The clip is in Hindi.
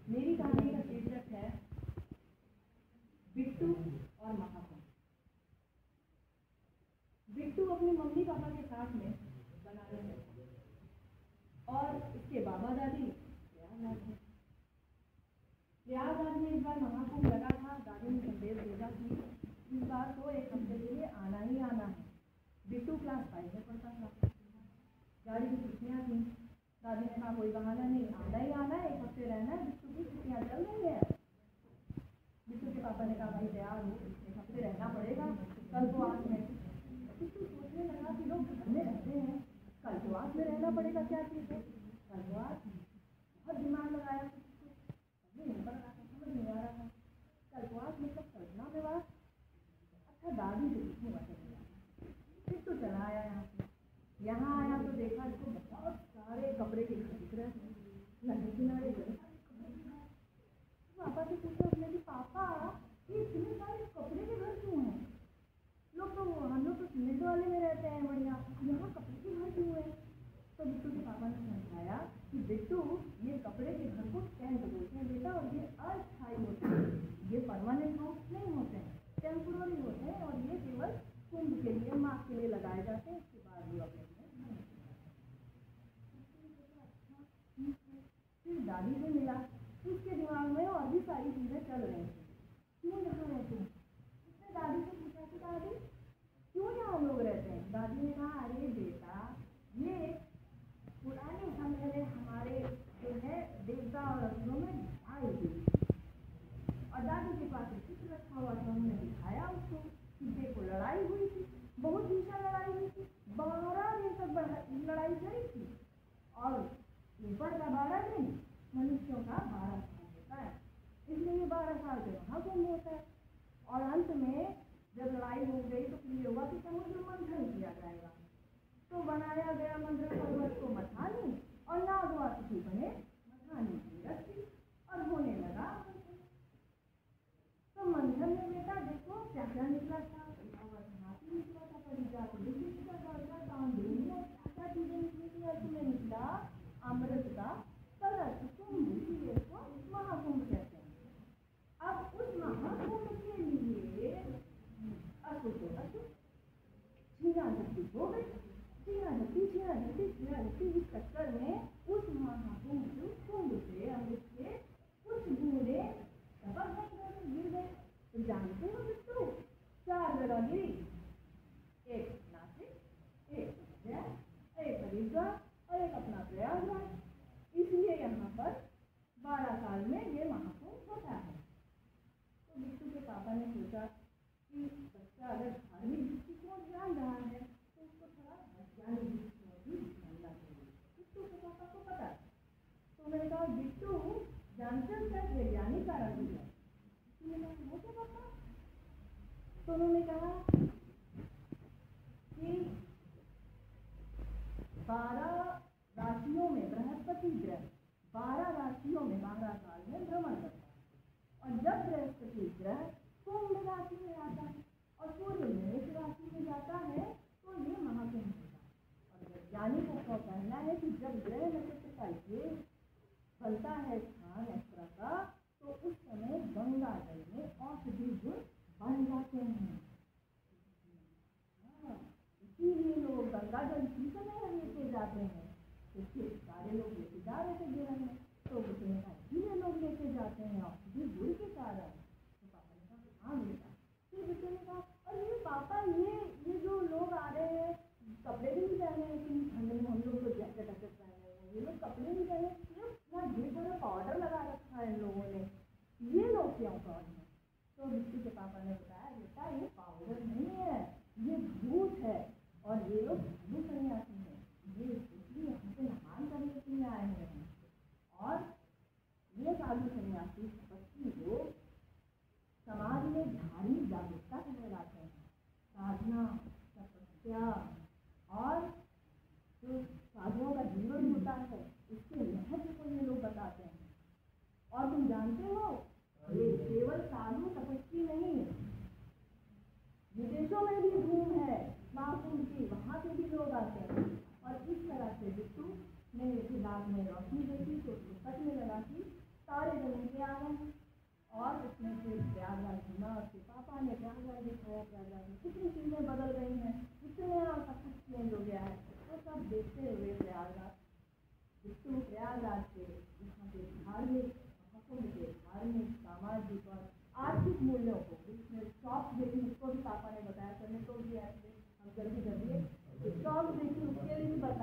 मेरी कहानी का शीर्षक है बिट्टू और महाकुंभ। बिट्टू अपनी मम्मी पापा के साथ में बनारस में और इसके बाबा दादी प्रयागराज में। प्रयागराज में इस बार महाकुंभ लगा था। दादी ने संदेश भेजा कि इस बार तो एक हफ्ते के लिए आना ही आना है। बिट्टू क्लास 5 में पढ़ता था। गाड़ी की छुट्टियाँ थी। दादी ने कहा कोई बहाना नहीं, आना ही आना है, एक हफ्ते रहना है, बिट्टू की छुट्टियाँ चल रही है। बिट्टू के पापा ने कहा भाई तैयार हो, एक हफ्ते रहना पड़ेगा, कल्पवास में। बिट्टू सोचने लगा कि लोग घर में रहते हैं, कल्पवास में रहना पड़ेगा, क्या चीज़ है कल्पवास। बहुत दिमाग लगाया बिट्टू, समझ नहीं आ रहा था कल्पवास मतलब कल्पना विवाह। अच्छा दादी से पूछूंगा बिट्टू चला आया यहाँ आया तो देखा इसको बहुत सारे कपड़े के घर दिख रहे थे, नदी किनारे गए। पापा से पूछा उसने कि पापा ये इतने सारे कपड़े के घर क्यों हैं? हम लोग तो सीमेंट वाले में रहते हैं बढ़िया, यहाँ कपड़े के घर क्यों है? तो बिट्टू के पापा ने समझाया कि बिट्टू ये कपड़े के घर को टेंट बोलते हैं बेटा, और ये अस्थायी होते हैं, ये परमानेंट हाउस नहीं होते हैं, टेम्पोररी होते हैं, और ये केवल कुंभ के लिए माँ के लिए लगाए जाते हैं। इसके बाद लोग अपने फिर दादी से मिला, उसके दिमाग में और भी सारी चीजें चल रही थी। क्यों यहाँ रहते हैं? उसने दादी से पूछा कि दादी क्यों यहाँ लोग रहते हैं? दादी ने कहा अरे बेटा ये पुराने समय में हमारे जो है देवता और असुरों में लड़ाई हुई, और दादी के पास एक चित्र रखा हुआ था, उन्होंने दिखाया उसको कि देखो लड़ाई हुई थी, बहुत भीषण लड़ाई हुई थी, 12 दिन तक लड़ाई चली थी, और ऊपर का 12 दिन मनुष्यों का 12 साल होता है, इसलिए 12 साल से महाकुंभ होता है। और अंत में जब लड़ाई हो गई तो फिर ये हुआ कि समुद्र मंथन किया जाएगा, तो बनाया गया मंथन पर्वत को मथानी, और नागवासुकी बने मथानी की रस्सी, और होने लगा। तो मंथन में बेटा देखो क्या क्या निकला था, हाथी निकला था, परिजात क्या चीजें निकली थी, और तुम्हें निकला अमृत का कलश, कुंभ, इसीलिए इसको महाकुंभ कहते हैं। अब उस महाकुंभ के लिए असुर को छीना-झपटी हो गई, छीना-झपटी इस चक्कर में उस महाकुंभ कुंभ से अमृत के कुछ बूंदे टपक गई, गिर गए। तो जानते हो बिट्टू 4 जगह गिरी, एक नासिक, एक उज्जैन, एक हरिद्वार और एक अपना प्रयागराज। इसलिए यहाँ पर 12 साल में ये महाकुंभ होता है। तो बिट्टू के पापा ने सोचा कि बच्चा अगर धार्मिक दृष्टिकोण जान रहा है तो उसको थोड़ा वैज्ञानिक दृष्टिकोण भी जानना चाहिए। बिट्टू के पापा को पता, तो मैंने कहा बिट्टू जानते हो क्या वैज्ञानिक का रंग है? वो क्या पापा? तो उन्होंने कहा कि 12 राशियों में बृहस्पति ग्रह 12 राशियों में 12 साल में भ्रमण करता है, और जब बृहस्पति ग्रह कुंभ राशि में आता है और सूर्य मेष राशि में जाता है तो ये महाकुंभ होता है। और वैज्ञानिकों का कहना है कि जब ग्रह नक्षत्र का ये बनता है स्थान इस तरह का, तो उस समय गंगा जल में औषधि गुण बन जाते हैं। इसीलिए लोग गंगा जल इसी समय लेके जाते हैं, इसलिए सारे लोग लेके जा रहे थे जीवन में, तो इसीलिए लोग लेके जाते हैं औषधि गुण के कारण। तो पापा ने कहा हाँ बेटा। फिर बेटे ने कहा अरे पापा ये जो लोग आ रहे हैं कपड़े भी नहीं पहने हैं, कि ठंड में हम लोग तो जैकेट पहने हैं, ये लोग कपड़े नहीं पहने, ना ढेर सारा पाउडर लगा रखा है इन लोगों ने, ये लोग क्यों कौन है? तो बिट्टू के पापा ने बताया बेटा ये पाउडर नहीं है, ये भूत है, और ये लोग साधु सन्यासी हैं, ये इसलिए यहाँ पे नहान करने के लिए आए हैं। और ये साधु सन्यासी तपस्वी लोग समाज में धार्मिक जागरूकता फैलाते हैं, साधना, तपस्या और जो साधुओं का जीवन होता है उसके महत्व को ये लोग बताते हैं। और तुम जानते हो ये केवल साधु तपस्वी नहीं, विदेशों में भी धूम है महाकुंभ की, वहाँ से भी लोग आते हैं। और इस तरह से बिट्टू ने दिमाग में रोशनी देखी तो उसको सच में लगा कि सारे जगह रहे हैं। और उसमें फिर प्रयागराज घूमा, उसके पापा ने प्रयागराज दिखाया, प्रयागराज में कितनी चीज़ें बदल गई हैं, कितने सब कुछ चेंज हो गया है। वो सब देखते हुए प्रयागराज प्रयागराज के यहाँ के धार्मिक महत्व के, धार्मिक, सामाजिक और आर्थिक मूल्यों को, उसमें शॉप देखी, उसको भी पापा ने बताया, चलने को भी ऐसे हम जल्दी जल्दी शॉप देखी, उसके लिए भी बता